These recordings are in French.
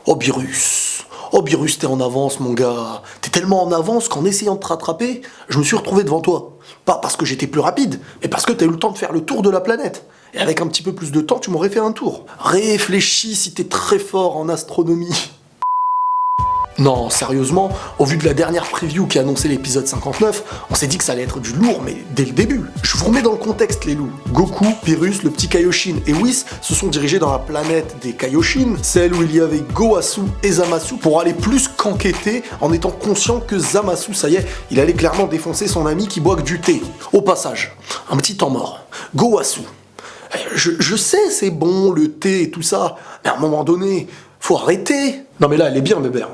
Oh Birus, t'es en avance mon gars. T'es tellement en avance qu'en essayant de te rattraper, je me suis retrouvé devant toi. Pas parce que j'étais plus rapide, mais parce que t'as eu le temps de faire le tour de la planète. Et avec un petit peu plus de temps, tu m'aurais fait un tour. Réfléchis si t'es très fort en astronomie. Non, sérieusement, au vu de la dernière preview qui annonçait l'épisode 59, on s'est dit que ça allait être du lourd, mais dès le début. Je vous remets dans le contexte, les loups. Goku, Beerus, le petit Kaioshin et Whis se sont dirigés dans la planète des Kaioshin, celle où il y avait Gowasu et Zamasu, pour aller plus qu'enquêter en étant conscient que Zamasu, ça y est, il allait clairement défoncer son ami qui boit que du thé. Au passage, un petit temps mort. Gowasu. Je sais, c'est bon, le thé et tout ça, mais à un moment donné, faut arrêter. Non mais là, elle est bien, bébé.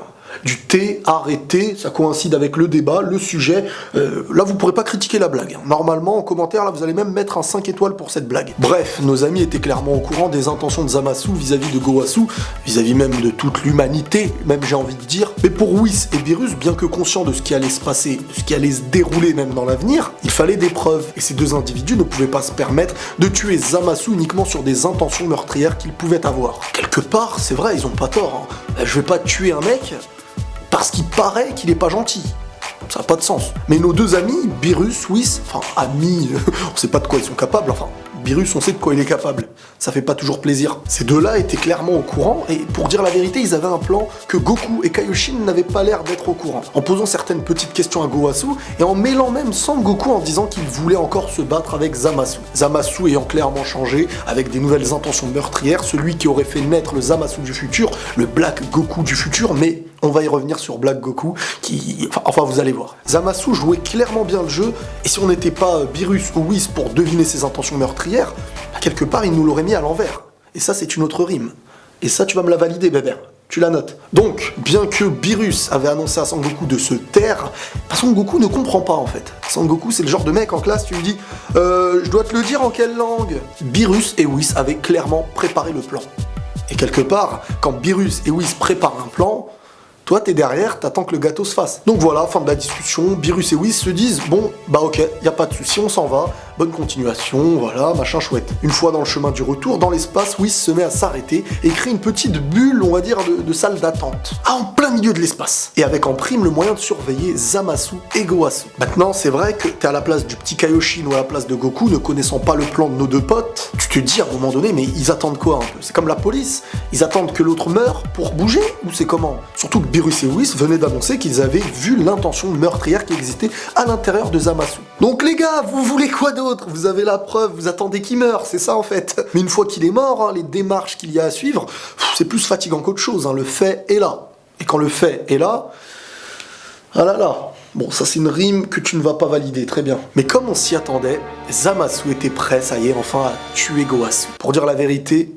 Du thé, arrêtez, ça coïncide avec le débat, le sujet. Là, vous pourrez pas critiquer la blague. Normalement, en commentaire, là, vous allez même mettre un 5 étoiles pour cette blague. Bref, nos amis étaient clairement au courant des intentions de Zamasu vis-à-vis de Gowasu, vis-à-vis même de toute l'humanité, même j'ai envie de dire. Mais pour Whis et Beerus, bien que conscients de ce qui allait se passer, de ce qui allait se dérouler même dans l'avenir, il fallait des preuves. Et ces deux individus ne pouvaient pas se permettre de tuer Zamasu uniquement sur des intentions meurtrières qu'ils pouvaient avoir. Quelque part, c'est vrai, ils ont pas tort. Je vais pas tuer un mec parce qu'il paraît qu'il est pas gentil. Ça n'a pas de sens. Mais nos deux amis, Beerus, Whis, enfin amis, on sait pas de quoi ils sont capables, enfin, Beerus, on sait de quoi il est capable. Ça fait pas toujours plaisir. Ces deux-là étaient clairement au courant, et pour dire la vérité, ils avaient un plan que Goku et Kaioshin n'avaient pas l'air d'être au courant. En posant certaines petites questions à Gowasu, et en mêlant même Sangoku en disant qu'il voulait encore se battre avec Zamasu. Zamasu ayant clairement changé, avec des nouvelles intentions meurtrières, celui qui aurait fait naître le Zamasu du futur, le Black Goku du futur, mais on va y revenir sur Black Goku, qui... Enfin, vous allez voir. Zamasu jouait clairement bien le jeu, et si on n'était pas Beerus ou Whis pour deviner ses intentions meurtrières, quelque part, il nous l'aurait mis à l'envers. Et ça, c'est une autre rime. Et ça, tu vas me la valider, bébé. Tu la notes. Donc, bien que Beerus avait annoncé à Sangoku de se taire, Sangoku ne comprend pas, en fait. Sangoku, c'est le genre de mec en classe, tu lui dis « je dois te le dire en quelle langue ?» Beerus et Whis avaient clairement préparé le plan. Et quelque part, quand Beerus et Whis préparent un plan, toi, t'es derrière, t'attends que le gâteau se fasse. Donc voilà, fin de la discussion, Beerus et Whis se disent « Bon, bah ok, y a pas de souci, on s'en va, bonne continuation, voilà, machin chouette. » Une fois dans le chemin du retour, dans l'espace, Whis se met à s'arrêter et crée une petite bulle, on va dire, de salle d'attente. Ah, en plein milieu de l'espace. Et avec en prime le moyen de surveiller Zamasu et Gowasu. Maintenant, c'est vrai que t'es à la place du petit Kaioshin ou à la place de Goku, ne connaissant pas le plan de nos deux potes, tu te dis à un moment donné, mais ils attendent quoi un peu? C'est comme la police, ils attendent que l'autre meure pour bouger? Ou c'est comment? Surtout que Beerus et Whis venaient d'annoncer qu'ils avaient vu l'intention meurtrière qui existait à l'intérieur de Zamasu. Donc les gars, vous voulez quoi d'autre? Vous avez la preuve, vous attendez qu'il meure, c'est ça en fait. Mais une fois qu'il est mort, les démarches qu'il y a à suivre, c'est plus fatigant qu'autre chose, le fait est là. Et quand le fait est là, ah là là. Bon, ça c'est une rime que tu ne vas pas valider, très bien. Mais comme on s'y attendait, Zamasu était prêt, ça y est, enfin à tuer Gowasu. Pour dire la vérité,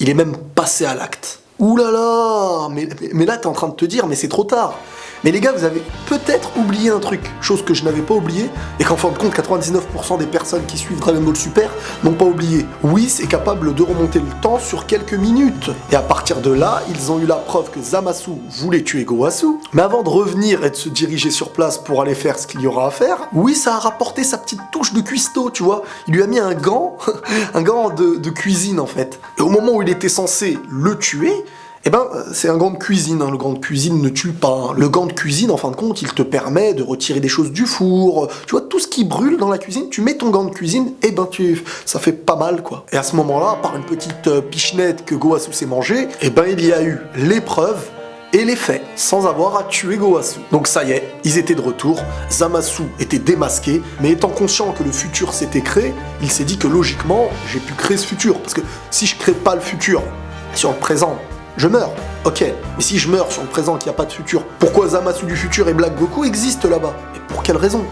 il est même passé à l'acte. Ouh là là, mais là t'es en train de te dire, mais c'est trop tard. Mais les gars, vous avez peut-être oublié un truc, chose que je n'avais pas oublié, et qu'en fin de compte, 99% des personnes qui suivent Dragon Ball Super n'ont pas oublié. Whis est capable de remonter le temps sur quelques minutes. Et à partir de là, ils ont eu la preuve que Zamasu voulait tuer Gowasu. Mais avant de revenir et de se diriger sur place pour aller faire ce qu'il y aura à faire, Whis a rapporté sa petite touche de cuistot, tu vois. Il lui a mis un gant, un gant de cuisine en fait. Et au moment où il était censé le tuer, eh ben, c'est un gant de cuisine, le gant de cuisine ne tue pas. Le gant de cuisine, en fin de compte, il te permet de retirer des choses du four. Tu vois, tout ce qui brûle dans la cuisine, tu mets ton gant de cuisine, et ben ça fait pas mal, quoi. Et à ce moment-là, par une petite pichenette que Gowasu s'est mangée, eh ben il y a eu l'épreuve et les faits, sans avoir à tuer Gowasu. Donc ça y est, ils étaient de retour, Zamasu était démasqué, mais étant conscient que le futur s'était créé, il s'est dit que logiquement, j'ai pu créer ce futur. Parce que si je crée pas le futur sur le présent, je meurs, ok, mais si je meurs sur le présent qu'il n'y a pas de futur, pourquoi Zamasu du futur et Black Goku existent là-bas? Et pour quelle raison?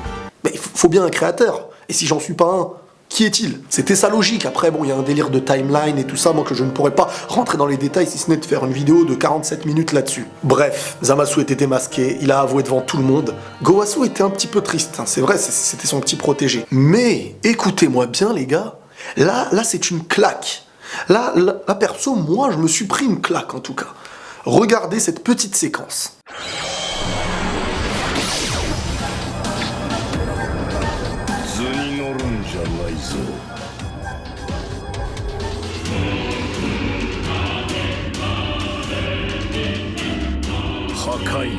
Mais il faut bien un créateur, et si j'en suis pas un, qui est-il? C'était sa logique. Après, bon, il y a un délire de timeline et tout ça, moi que je ne pourrais pas rentrer dans les détails si ce n'est de faire une vidéo de 47 minutes là-dessus. Bref, Zamasu était démasqué, il a avoué devant tout le monde. Gowasu était un petit peu triste, c'est vrai, c'était son petit protégé. Mais, écoutez-moi bien les gars, là c'est une claque. Là, perso, moi, je me suis pris une claque, en tout cas. Regardez cette petite séquence. 壊。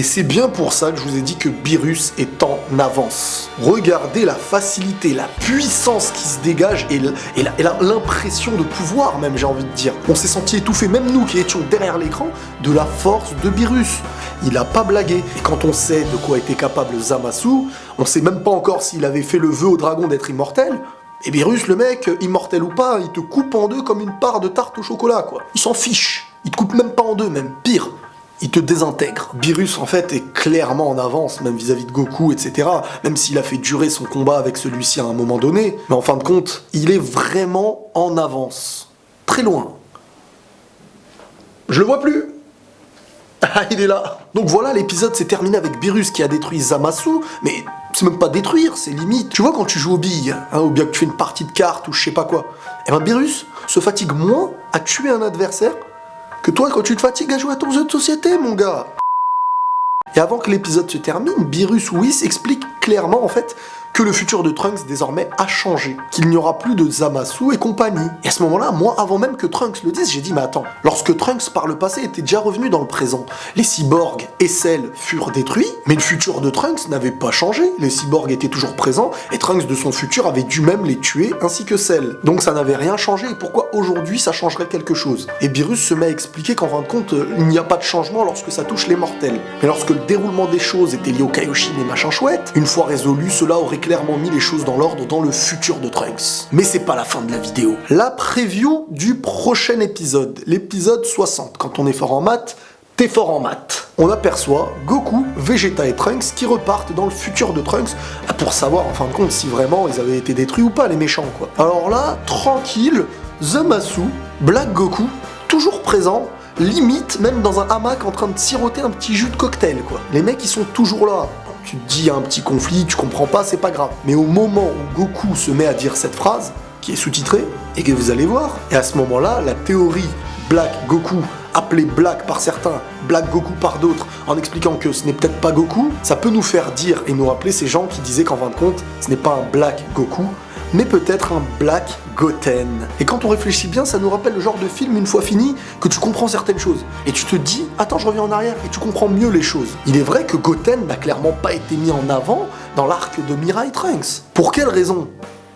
Et c'est bien pour ça que je vous ai dit que Beerus est en avance. Regardez la facilité, la puissance qui se dégage et l'impression de pouvoir même, j'ai envie de dire. On s'est senti étouffé, même nous qui étions derrière l'écran, de la force de Beerus. Il a pas blagué. Et quand on sait de quoi était capable Zamasu, on sait même pas encore s'il avait fait le vœu au dragon d'être immortel. Et Beerus, le mec, immortel ou pas, il te coupe en deux comme une part de tarte au chocolat, quoi. Il s'en fiche. Il te coupe même pas en deux, même pire. Il te désintègre. Beerus, en fait, est clairement en avance, même vis-à-vis de Goku, etc. Même s'il a fait durer son combat avec celui-ci à un moment donné. Mais en fin de compte, il est vraiment en avance. Très loin. Je le vois plus. Ah, il est là. Donc voilà, l'épisode s'est terminé avec Beerus qui a détruit Zamasu, mais c'est même pas détruire, c'est limite. Tu vois, quand tu joues aux billes, ou bien que tu fais une partie de cartes ou je sais pas quoi, et ben Beerus se fatigue moins à tuer un adversaire que toi quand tu te fatigues à jouer à ton jeu de société, mon gars. Et avant que l'épisode se termine, Beerus Whis explique clairement en fait que le futur de Trunks désormais a changé, qu'il n'y aura plus de Zamasu et compagnie. Et à ce moment-là, moi, avant même que Trunks le dise, j'ai dit mais attends, lorsque Trunks par le passé était déjà revenu dans le présent, les cyborgs et Cell furent détruits, mais le futur de Trunks n'avait pas changé, les cyborgs étaient toujours présents, et Trunks de son futur avait dû même les tuer ainsi que Cell. Donc ça n'avait rien changé, et pourquoi aujourd'hui ça changerait quelque chose? Et Beerus se met à expliquer qu'en fin de compte, il n'y a pas de changement lorsque ça touche les mortels. Mais lorsque le déroulement des choses était lié au Kaioshin et machin chouette, une fois résolu, cela aurait clairement mis les choses dans l'ordre dans le futur de Trunks. Mais c'est pas la fin de la vidéo. La preview du prochain épisode, l'épisode 60. Quand on est fort en maths, t'es fort en maths. On aperçoit Goku, Vegeta et Trunks qui repartent dans le futur de Trunks pour savoir en fin de compte si vraiment ils avaient été détruits ou pas, les méchants quoi. Alors là, tranquille, Zamasu, Black Goku, toujours présent, limite même dans un hamac en train de siroter un petit jus de cocktail quoi. Les mecs ils sont toujours là. Tu te dis il y a un petit conflit, tu comprends pas, c'est pas grave. Mais au moment où Goku se met à dire cette phrase, qui est sous-titrée, et que vous allez voir, et à ce moment-là, la théorie Black Goku, appelée Black par certains, Black Goku par d'autres, en expliquant que ce n'est peut-être pas Goku, ça peut nous faire dire et nous rappeler ces gens qui disaient qu'en fin de compte, ce n'est pas un Black Goku, mais peut-être un Black Goten. Et quand on réfléchit bien, ça nous rappelle le genre de film, une fois fini, que tu comprends certaines choses. Et tu te dis, attends, je reviens en arrière, et tu comprends mieux les choses. Il est vrai que Goten n'a clairement pas été mis en avant dans l'arc de Mirai Trunks. Pour quelle raison ?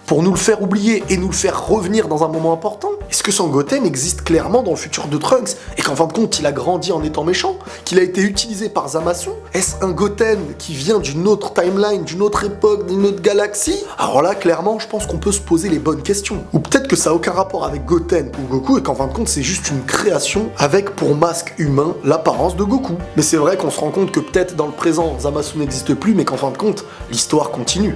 Pour nous le faire oublier et nous le faire revenir dans un moment important? Est-ce que son Goten existe clairement dans le futur de Trunks et qu'en fin de compte il a grandi en étant méchant? Qu'il a été utilisé par Zamasu? Est-ce un Goten qui vient d'une autre timeline, d'une autre époque, d'une autre galaxie? Alors là, clairement, je pense qu'on peut se poser les bonnes questions. Ou peut-être que ça n'a aucun rapport avec Goten ou Goku et qu'en fin de compte c'est juste une création avec pour masque humain l'apparence de Goku. Mais c'est vrai qu'on se rend compte que peut-être dans le présent Zamasu n'existe plus mais qu'en fin de compte l'histoire continue.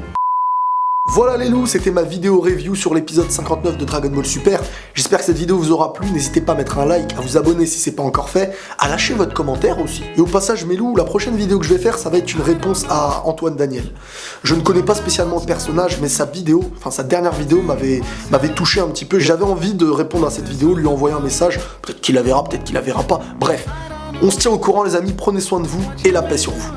Voilà les loups, c'était ma vidéo review sur l'épisode 59 de Dragon Ball Super. J'espère que cette vidéo vous aura plu, n'hésitez pas à mettre un like, à vous abonner si c'est pas encore fait, à lâcher votre commentaire aussi. Et au passage mes loups, la prochaine vidéo que je vais faire, ça va être une réponse à Antoine Daniel. Je ne connais pas spécialement le personnage, mais sa dernière vidéo m'avait touché un petit peu. J'avais envie de répondre à cette vidéo, lui envoyer un message, peut-être qu'il la verra, peut-être qu'il la verra pas. Bref, on se tient au courant les amis, prenez soin de vous et la paix sur vous.